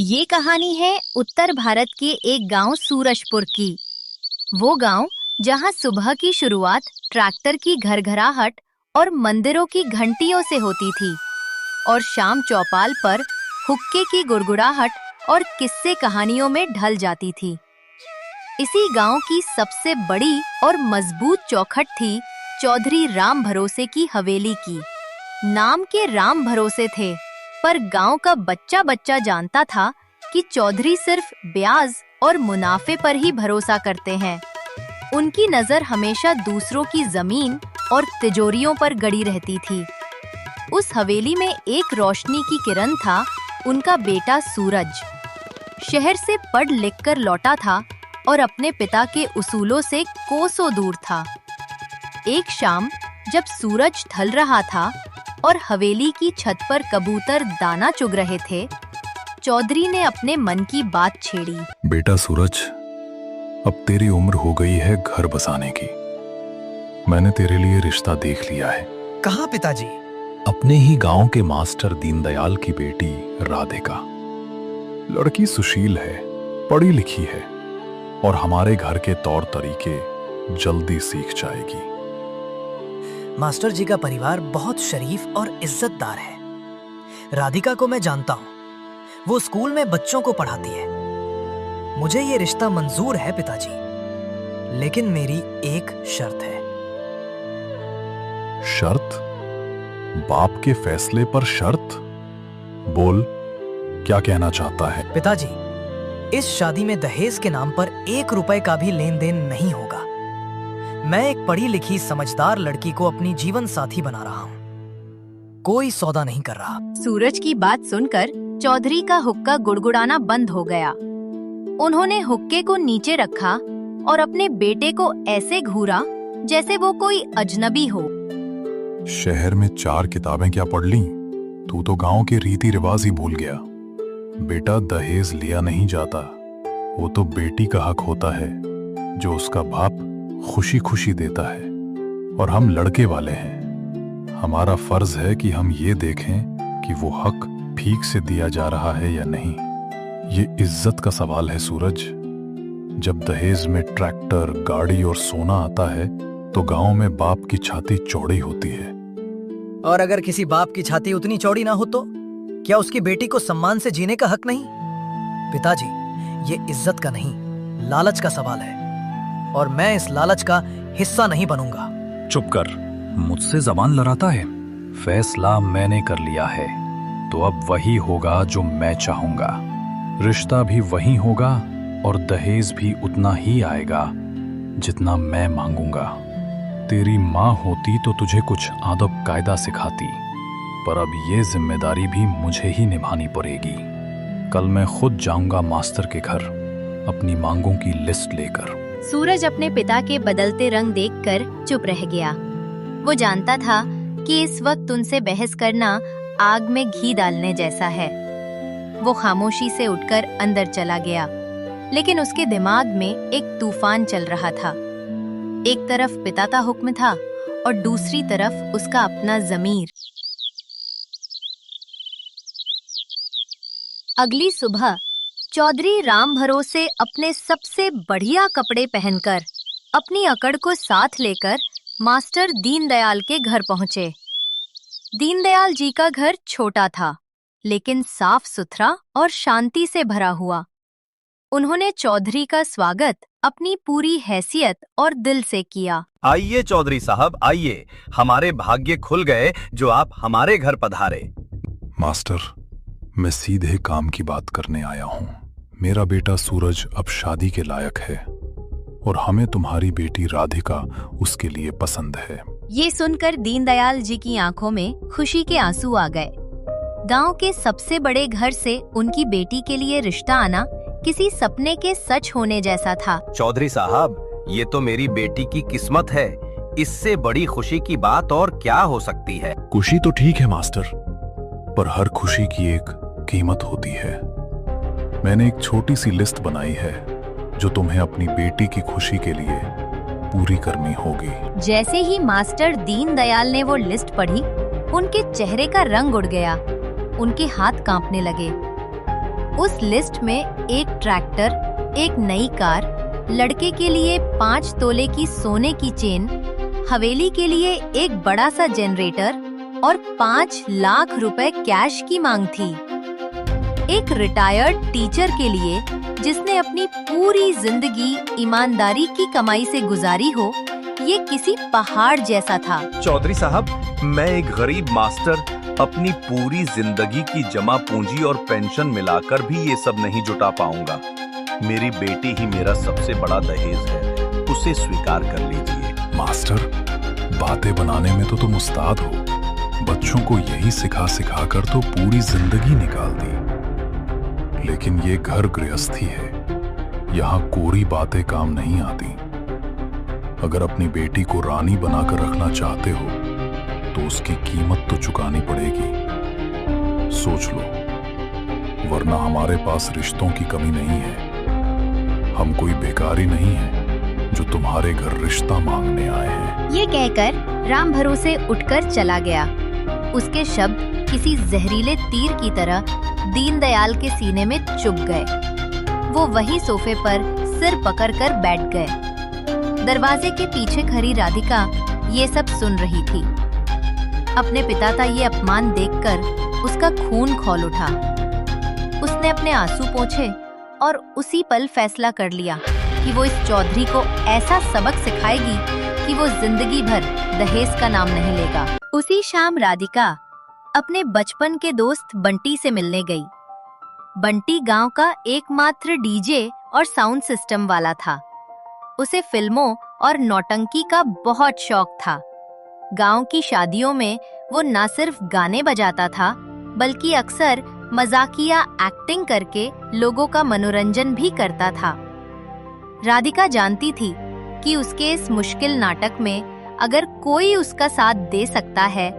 ये कहानी है उत्तर भारत के एक गांव सूरजपुर की। वो गांव जहां सुबह की शुरुआत ट्रैक्टर की घरघराहट और मंदिरों की घंटियों से होती थी और शाम चौपाल पर हुक्के की गुड़गुड़ाहट और किस्से कहानियों में ढल जाती थी। इसी गांव की सबसे बड़ी और मजबूत चौखट थी चौधरी राम भरोसे की हवेली की। नाम के राम भरोसे थे, पर गांव का बच्चा बच्चा जानता था कि चौधरी सिर्फ ब्याज और मुनाफे पर ही भरोसा करते हैं। उनकी नजर हमेशा दूसरों की जमीन और तिजोरियों पर गड़ी रहती थी। उस हवेली में एक रोशनी की किरण था, उनका बेटा सूरज। शहर से पढ़ लिख कर लौटा था और अपने पिता के उसूलों से कोसों दूर था। एक शाम जब सूरज ढल रहा था और हवेली की छत पर कबूतर दाना चुग रहे थे, चौधरी ने अपने मन की बात छेड़ी। बेटा सूरज, अब तेरी उम्र हो गई है घर बसाने की। मैंने तेरे लिए रिश्ता देख लिया है। कहाँ पिताजी? अपने ही गांव के मास्टर दीनदयाल की बेटी राधिका। लड़की सुशील है, पढ़ी लिखी है और हमारे घर के तौर तरीके जल्दी सीख जाएगी। मास्टर जी का परिवार बहुत शरीफ और इज्जतदार है। राधिका को मैं जानता हूँ, वो स्कूल में बच्चों को पढ़ाती है। मुझे ये रिश्ता मंजूर है पिताजी, लेकिन मेरी एक शर्त है। शर्त? बाप के फैसले पर शर्त? बोल, क्या कहना चाहता है? पिताजी, इस शादी में दहेज के नाम पर 1 रुपए का भी लेन देन नहीं होगा। मैं एक पढ़ी लिखी समझदार लड़की को अपनी जीवन साथी बना रहा हूँ, कोई सौदा नहीं कर रहा। सूरज की बात सुनकर चौधरी का हुक्का गुड़गुड़ाना बंद हो गया। उन्होंने हुक्के को नीचे रखा और अपने बेटे को ऐसे घूरा जैसे वो कोई अजनबी हो। शहर में 4 किताबें क्या पढ़ ली? तू तो गांव के रीति रिवाज ही भूल गया। बेटा, दहेज लिया नहीं जाता, वो तो बेटी का हक होता है जो उसका बाप खुशी खुशी देता है। और हम लड़के वाले हैं, हमारा फर्ज है कि हम ये देखें कि वो हक ठीक से दिया जा रहा है या नहीं। ये इज्जत का सवाल है सूरज। जब दहेज में ट्रैक्टर, गाड़ी और सोना आता है तो गांव में बाप की छाती चौड़ी होती है। और अगर किसी बाप की छाती उतनी चौड़ी ना हो तो क्या उसकी बेटी को सम्मान से जीने का हक नहीं? पिताजी, ये इज्जत का नहीं, लालच का सवाल है और मैं इस लालच का हिस्सा नहीं बनूंगा। चुप कर, मुझसे जबान लड़ाता है। फैसला मैंने कर लिया है तो अब वही होगा जो मैं चाहूंगा। रिश्ता भी वही होगा और दहेज भी उतना ही आएगा जितना मैं मांगूंगा। तेरी माँ होती तो तुझे कुछ आदब कायदा सिखाती, पर अब ये जिम्मेदारी भी मुझे ही निभानी पड़ेगी। कल मैं खुद जाऊंगा मास्टर के घर अपनी मांगों की लिस्ट लेकर। सूरज अपने पिता के बदलते रंग देखकर चुप रह गया। वो जानता था कि इस वक्त उनसे बहस करना आग में घी डालने जैसा है। वो खामोशी से उठकर अंदर चला गया, लेकिन उसके दिमाग में एक तूफान चल रहा था। एक तरफ पिता का हुक्म था और दूसरी तरफ उसका अपना ज़मीर। अगली सुबह चौधरी राम भरोसे अपने सबसे बढ़िया कपड़े पहनकर अपनी अकड़ को साथ लेकर मास्टर दीनदयाल के घर पहुंचे। दीनदयाल जी का घर छोटा था, लेकिन साफ सुथरा और शांति से भरा हुआ। उन्होंने चौधरी का स्वागत अपनी पूरी हैसियत और दिल से किया। आइए चौधरी साहब, आइए, हमारे भाग्य खुल गए जो आप हमारे घर पधारे। मास्टर, मैं सीधे काम की बात करने आया हूँ। मेरा बेटा सूरज अब शादी के लायक है और हमें तुम्हारी बेटी राधिका उसके लिए पसंद है। ये सुनकर दीनदयाल जी की आंखों में खुशी के आंसू आ गए। गांव के सबसे बड़े घर से उनकी बेटी के लिए रिश्ता आना किसी सपने के सच होने जैसा था। चौधरी साहब, ये तो मेरी बेटी की किस्मत है। इससे बड़ी खुशी की बात और क्या हो सकती है? खुशी तो ठीक है मास्टर, पर हर खुशी की एक कीमत होती है। मैंने एक छोटी सी लिस्ट बनाई है जो तुम्हें अपनी बेटी की खुशी के लिए पूरी करनी होगी। जैसे ही मास्टर दीनदयाल ने वो लिस्ट पढ़ी, उनके चेहरे का रंग उड़ गया। उनके हाथ कांपने लगे। उस लिस्ट में एक ट्रैक्टर, एक नई कार, लड़के के लिए 5 तोले की सोने की चेन, हवेली के लिए एक बड़ा सा जनरेटर और 5 लाख रुपए कैश की मांग थी। एक रिटायर्ड टीचर के लिए जिसने अपनी पूरी जिंदगी ईमानदारी की कमाई से गुजारी हो, ये किसी पहाड़ जैसा था। चौधरी साहब, मैं एक गरीब मास्टर अपनी पूरी जिंदगी की जमा पूंजी और पेंशन मिलाकर भी ये सब नहीं जुटा पाऊंगा। मेरी बेटी ही मेरा सबसे बड़ा दहेज है, उसे स्वीकार कर लीजिए। मास्टर, बातें बनाने में तो तुम उस्ताद हो। बच्चों को यही सिखा सिखा कर तो पूरी जिंदगी निकाल दी। लेकिन ये घर गृहस्थी है, यहाँ कोरी बातें काम नहीं आती। अगर अपनी बेटी को रानी बनाकर रखना चाहते हो तो उसकी कीमत तो चुकानी पड़ेगी। सोच लो, वरना हमारे पास रिश्तों की कमी नहीं है। हम कोई बेकारी नहीं है जो तुम्हारे घर रिश्ता मांगने आए हैं। ये कहकर राम भरोसे उठकर चला गया। उसके शब्द किसी जहरीले तीर की तरह दीनदयाल के सीने में चुभ गए। वो वहीं सोफे पर सिर पकड़कर बैठ गए। दरवाजे के पीछे खड़ी राधिका ये सब सुन रही थी। अपने पिता का ये अपमान देखकर उसका खून खौल उठा। उसने अपने आंसू पोंछे और उसी पल फैसला कर लिया कि वो इस चौधरी को ऐसा सबक सिखाएगी कि वो जिंदगी भर दहेज का नाम नहीं लेगा। उसी शाम राधिका अपने बचपन के दोस्त बंटी से मिलने गई। बंटी गांव का एकमात्र डीजे और साउंड सिस्टम वाला था। उसे फिल्मों और नौटंकी का बहुत शौक था। गांव की शादियों में वो न सिर्फ गाने बजाता था, बल्कि अक्सर मजाकिया एक्टिंग करके लोगों का मनोरंजन भी करता था। राधिका जानती थी कि उसके इस मुश्किल नाटक में अगर कोई उसका साथ दे सकता है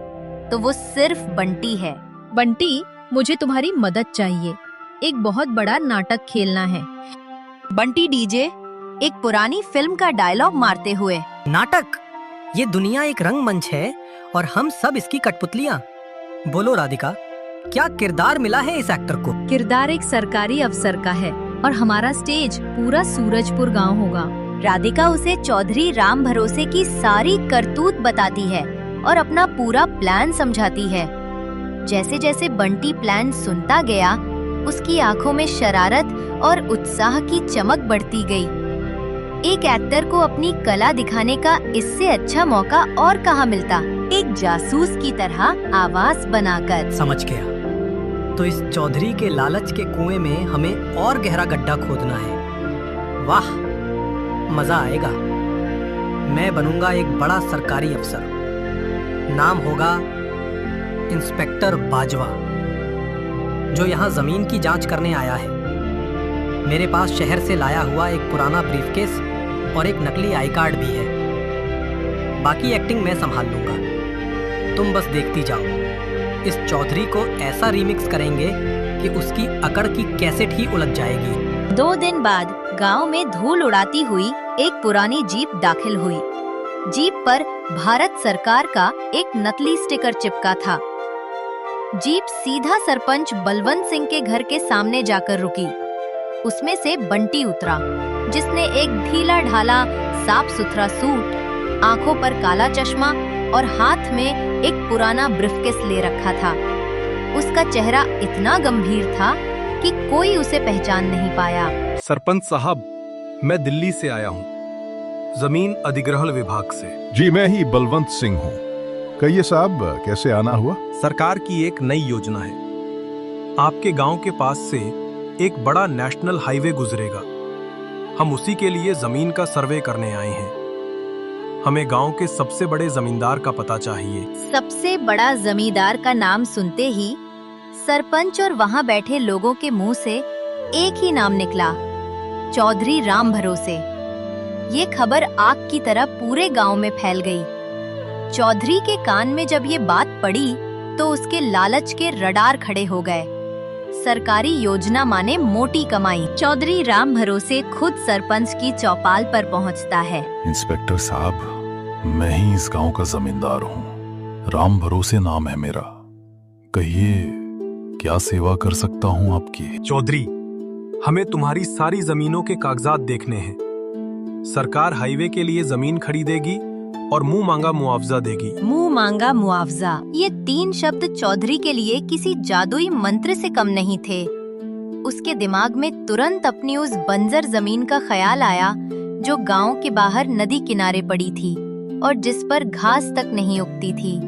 तो वो सिर्फ बंटी है। बंटी, मुझे तुम्हारी मदद चाहिए। एक बहुत बड़ा नाटक खेलना है। बंटी डीजे एक पुरानी फिल्म का डायलॉग मारते हुए, नाटक? ये दुनिया एक रंगमंच है और हम सब इसकी कठपुतलियां। बोलो राधिका, क्या किरदार मिला है इस एक्टर को? किरदार एक सरकारी अफसर का है और हमारा स्टेज पूरा सूरजपुर गांव होगा। राधिका उसे चौधरी राम भरोसे की सारी करतूत बताती है और अपना पूरा प्लान समझाती है। जैसे जैसे बंटी प्लान सुनता गया, उसकी आंखों में शरारत और उत्साह की चमक बढ़ती गई। एक एक्टर को अपनी कला दिखाने का इससे अच्छा मौका और कहाँ मिलता, एक जासूस की तरह आवाज बनाकर। समझ गया। तो इस चौधरी के लालच के कुएं में हमें और गहरा गड्ढा खोदना है। वाह, मजा आएगा। मैं बनूंगा एक बड़ा सरकारी अफसर। नाम होगा इंस्पेक्टर बाजवा, जो यहाँ जमीन की जांच करने आया है। मेरे पास शहर से लाया हुआ एक पुराना ब्रीफकेस और एक नकली आई कार्ड भी है। बाकी एक्टिंग मैं संभाल लूंगा, तुम बस देखती जाओ। इस चौधरी को ऐसा रिमिक्स करेंगे कि उसकी अकड़ की कैसेट ही उलझ जाएगी। 2 दिन बाद गांव में धूल उड़ाती हुई एक पुरानी जीप दाखिल हुई। जीप पर भारत सरकार का एक नकली स्टिकर चिपका था। जीप सीधा सरपंच बलवंत सिंह के घर के सामने जाकर रुकी। उसमें से बंटी उतरा, जिसने एक ढीला ढाला साफ सुथरा सूट, आंखों पर काला चश्मा और हाथ में एक पुराना ब्रीफकेस ले रखा था। उसका चेहरा इतना गंभीर था कि कोई उसे पहचान नहीं पाया। सरपंच साहब, मैं दिल्ली से आया हूँ, जमीन अधिग्रहण विभाग से। जी, मैं ही बलवंत सिंह हूँ। कहिए साहब, कैसे आना हुआ? सरकार की एक नई योजना है। आपके गांव के पास से एक बड़ा नेशनल हाईवे गुजरेगा। हम उसी के लिए जमीन का सर्वे करने आए हैं। हमें गांव के सबसे बड़े जमींदार का पता चाहिए। सबसे बड़ा जमींदार का नाम सुनते ही सरपंच और वहां बैठे लोगों के मुंह से एक ही नाम निकला, चौधरी राम भरोसे। ये खबर आग की तरह पूरे गांव में फैल गई। चौधरी के कान में जब ये बात पड़ी तो उसके लालच के रडार खड़े हो गए। सरकारी योजना माने मोटी कमाई। चौधरी राम भरोसे खुद सरपंच की चौपाल पर पहुंचता है। इंस्पेक्टर साहब, मैं ही इस गांव का जमींदार हूँ। राम भरोसे नाम है मेरा। कहिए, क्या सेवा कर सकता हूँ आपकी? चौधरी, हमें तुम्हारी सारी जमीनों के कागजात देखने हैं। सरकार हाईवे के लिए जमीन खरीदेगी और मुंह मांगा मुआवजा देगी। मुंह मांगा मुआवजा, ये 3 शब्द चौधरी के लिए किसी जादुई मंत्र से कम नहीं थे। उसके दिमाग में तुरंत अपनी उस बंजर जमीन का ख्याल आया जो गांव के बाहर नदी किनारे पड़ी थी और जिस पर घास तक नहीं उगती थी।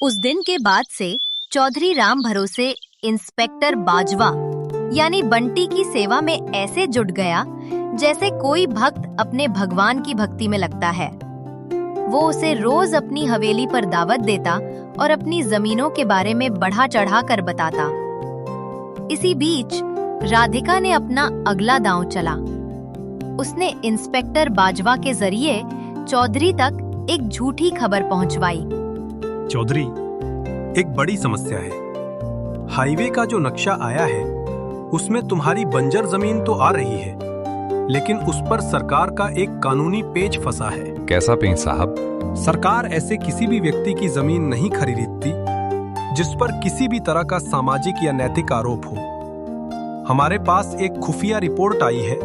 उस दिन के बाद से चौधरी राम भरोसे इंस्पेक्टर बाजवा यानी बंटी की सेवा में ऐसे जुट गया जैसे कोई भक्त अपने भगवान की भक्ति में लगता है। वो उसे रोज अपनी हवेली पर दावत देता और अपनी जमीनों के बारे में बढ़ा चढ़ा कर बताता। इसी बीच राधिका ने अपना अगला दांव चला। उसने इंस्पेक्टर बाजवा के जरिए चौधरी तक एक झूठी खबर पहुंचवाई। चौधरी, एक बड़ी समस्या है। हाईवे का जो नक्शा आया है उसमें तुम्हारी बंजर जमीन तो आ रही है, लेकिन उस पर सरकार का एक कानूनी पेच फंसा है। कैसा पेच साहब? सरकार ऐसे किसी भी व्यक्ति की जमीन नहीं खरीदती जिस पर किसी भी तरह का सामाजिक या नैतिक आरोप हो। हमारे पास एक खुफिया रिपोर्ट आई है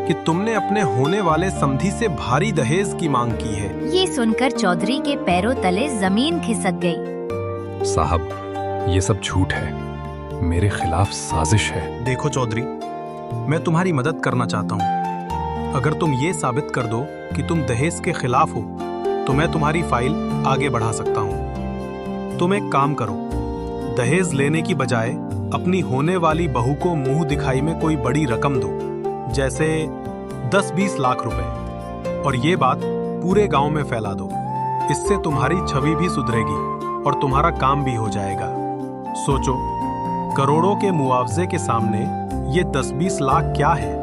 कि तुमने अपने होने वाले समधी से भारी दहेज की मांग की है। ये सुनकर चौधरी के पैरों तले जमीन खिसक गई। साहब, ये सब झूठ है, मेरे खिलाफ साजिश है। देखो चौधरी, मैं तुम्हारी मदद करना चाहता हूँ। अगर तुम ये साबित कर दो कि तुम दहेज के खिलाफ हो तो मैं तुम्हारी फाइल आगे बढ़ा सकता हूँ। तुम एक काम करो, दहेज लेने की बजाय अपनी होने वाली बहू को मुंह दिखाई में कोई बड़ी रकम दो, जैसे 10-20 लाख रुपए, और ये बात पूरे गांव में फैला दो। इससे तुम्हारी छवि भी सुधरेगी और तुम्हारा काम भी हो जाएगा। सोचो, करोड़ों के मुआवजे के सामने ये 10-20 लाख क्या है?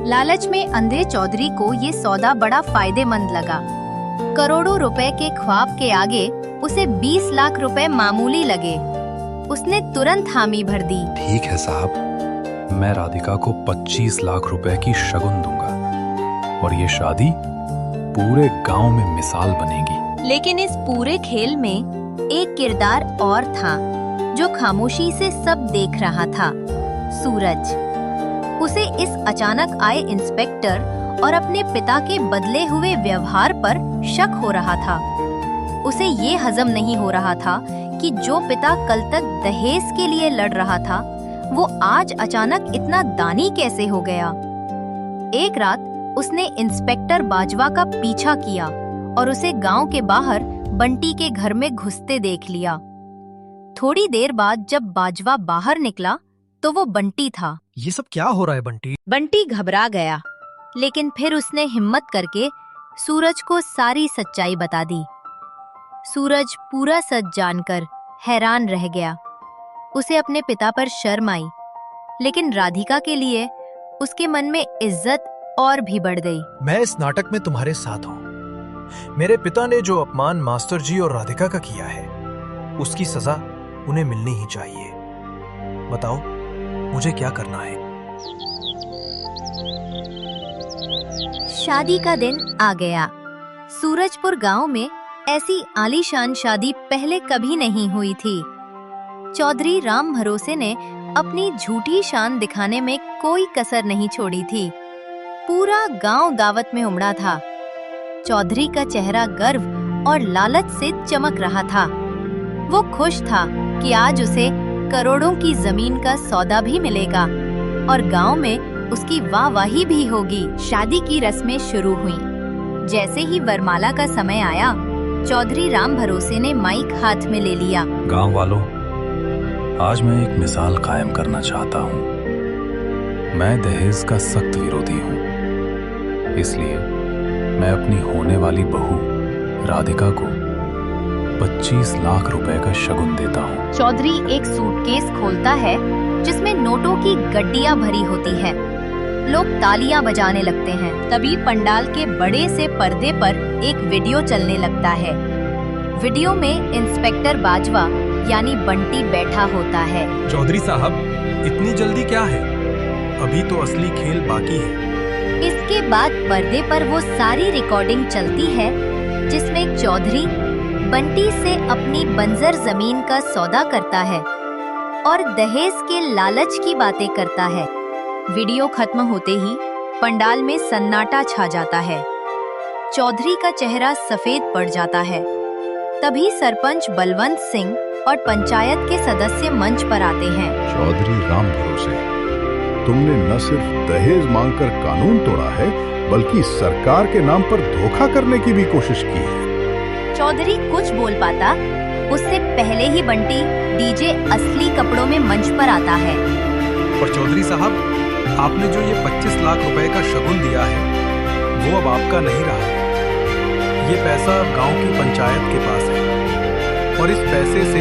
लालच में अंधे चौधरी को ये सौदा बड़ा फायदेमंद लगा। करोड़ों रुपए के ख्वाब के आगे उसे 20 लाख रुपए मामूली लगे। उसने तुरंत हामी भर दी। ठीक है साहब, मैं राधिका को 25 लाख रुपए की शगुन दूंगा और ये शादी पूरे गांव में मिसाल बनेगी। लेकिन इस पूरे खेल में एक किरदार और था जो खामोशी से सब देख रहा था, सूरज। उसे इस अचानक आए इंस्पेक्टर और अपने पिता के बदले हुए व्यवहार पर शक हो रहा था। उसे ये हजम नहीं हो रहा था कि जो पिता कल तक दहेज के लिए लड़ रहा था वो आज अचानक इतना दानी कैसे हो गया। एक रात उसने इंस्पेक्टर बाजवा का पीछा किया और उसे गांव के बाहर बंटी के घर में घुसते देख लिया। थोड़ी देर बाद जब बाजवा बाहर निकला तो वो बंटी था। ये सब क्या हो रहा है बंटी? बंटी घबरा गया, लेकिन फिर उसने हिम्मत करके सूरज को सारी सच्चाई बता दी। सूरज पूरा सच जानकर हैरान रह गया। उसे अपने पिता पर शर्म आई, लेकिन राधिका के लिए उसके मन में इज्जत और भी बढ़ गई। मैं इस नाटक में तुम्हारे साथ हूँ। मेरे पिता ने जो अपमान मास्टर जी और राधिका का किया है उसकी सजा उन्हें मिलनी ही चाहिए। बताओ मुझे क्या करना है? शादी का दिन आ गया। सूरजपुर गांव में ऐसी आलीशान शादी पहले कभी नहीं हुई थी। चौधरी राम भरोसे ने अपनी झूठी शान दिखाने में कोई कसर नहीं छोड़ी थी। पूरा गांव दावत में उमड़ा था। चौधरी का चेहरा गर्व और लालच से चमक रहा था। वो खुश था कि आज उसे करोड़ों की जमीन का सौदा भी मिलेगा और गांव में उसकी वाहवाही भी होगी। शादी की रस्में शुरू हुईं। जैसे ही वरमाला का समय आया, चौधरी राम भरोसे ने माइक हाथ में ले लिया। गांव वालों, आज मैं एक मिसाल कायम करना चाहता हूँ। मैं दहेज का सख्त विरोधी हूँ, इसलिए मैं अपनी होने वाली बहू राधिका को 25 लाख रुपए का शगुन देता हूँ। चौधरी एक सूटकेस खोलता है जिसमें नोटों की गड्डियां भरी होती है। लोग तालियां बजाने लगते हैं। तभी पंडाल के बड़े से पर्दे पर एक वीडियो चलने लगता है। वीडियो में इंस्पेक्टर बाजवा यानी बंटी बैठा होता है। चौधरी साहब, इतनी जल्दी क्या है? अभी तो असली खेल बाकी है। इसके बाद पर्दे पर वो सारी रिकॉर्डिंग चलती है जिसमें एक चौधरी बंटी से अपनी बंजर जमीन का सौदा करता है और दहेज के लालच की बातें करता है। वीडियो खत्म होते ही पंडाल में सन्नाटा छा जाता है। चौधरी का चेहरा सफेद पड़ जाता है। तभी सरपंच बलवंत सिंह और पंचायत के सदस्य मंच पर आते हैं। चौधरी राम भरोसे, तुमने न सिर्फ दहेज मांगकर कानून तोड़ा है, बल्कि सरकार के नाम पर धोखा करने की भी कोशिश की है। चौधरी कुछ बोल पाता उससे पहले ही बंटी डीजे असली कपड़ों में मंच पर आता है। और चौधरी साहब, आपने जो ये 25 लाख रुपए का शगुन दिया है वो अब आपका नहीं रहा। ये पैसा गांव की पंचायत के पास है और इस पैसे से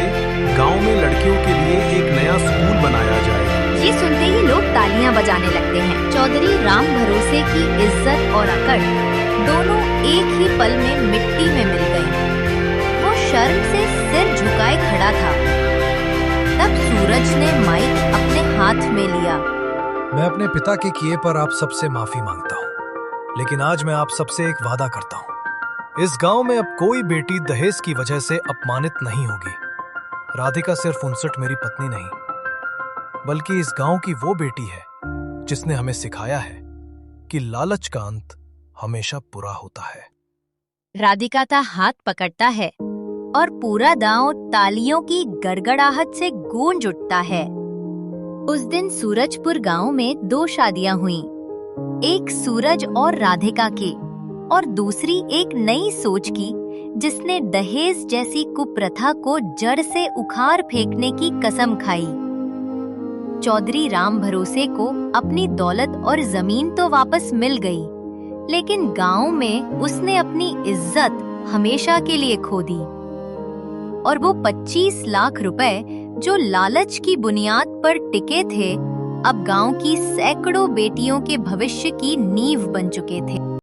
गांव में लड़कियों के लिए एक नया स्कूल बनाया जाएगा। ये सुनते ही लोग तालियां बजाने लगते हैं। चौधरी राम भरोसे की इज्जत और अकड़ दोनों एक ही पल में मिट्टी में मिल गई। वो शर्म से सिर झुकाए खड़ा था। तब सूरज ने माइक अपने हाथ में लिया। मैं अपने पिता के किए पर आप सबसे माफी मांगता हूँ, लेकिन आज मैं आप सबसे एक वादा करता हूँ। इस गांव में अब कोई बेटी दहेज की वजह से अपमानित नहीं होगी। राधिका सिर्फ 59 मेरी पत्नी नहीं, बल्कि इस गांव की वो बेटी है जिसने हमें सिखाया है कि लालच का अंत हमेशा बुरा होता है। राधिका का हाथ पकड़ता है और पूरा गांव तालियों की गड़गड़ाहट से गूंज उठता है। उस दिन सूरजपुर गांव में 2 शादियां हुईं, एक सूरज और राधिका की और दूसरी एक नई सोच की जिसने दहेज जैसी कुप्रथा को जड़ से उखाड़ फेंकने की कसम खाई। चौधरी राम भरोसे को अपनी दौलत और जमीन तो वापस मिल गई, लेकिन गांव में उसने अपनी इज्जत हमेशा के लिए खो दी। और वो 25 लाख रुपए जो लालच की बुनियाद पर टिके थे, अब गांव की सैकड़ों बेटियों के भविष्य की नींव बन चुके थे।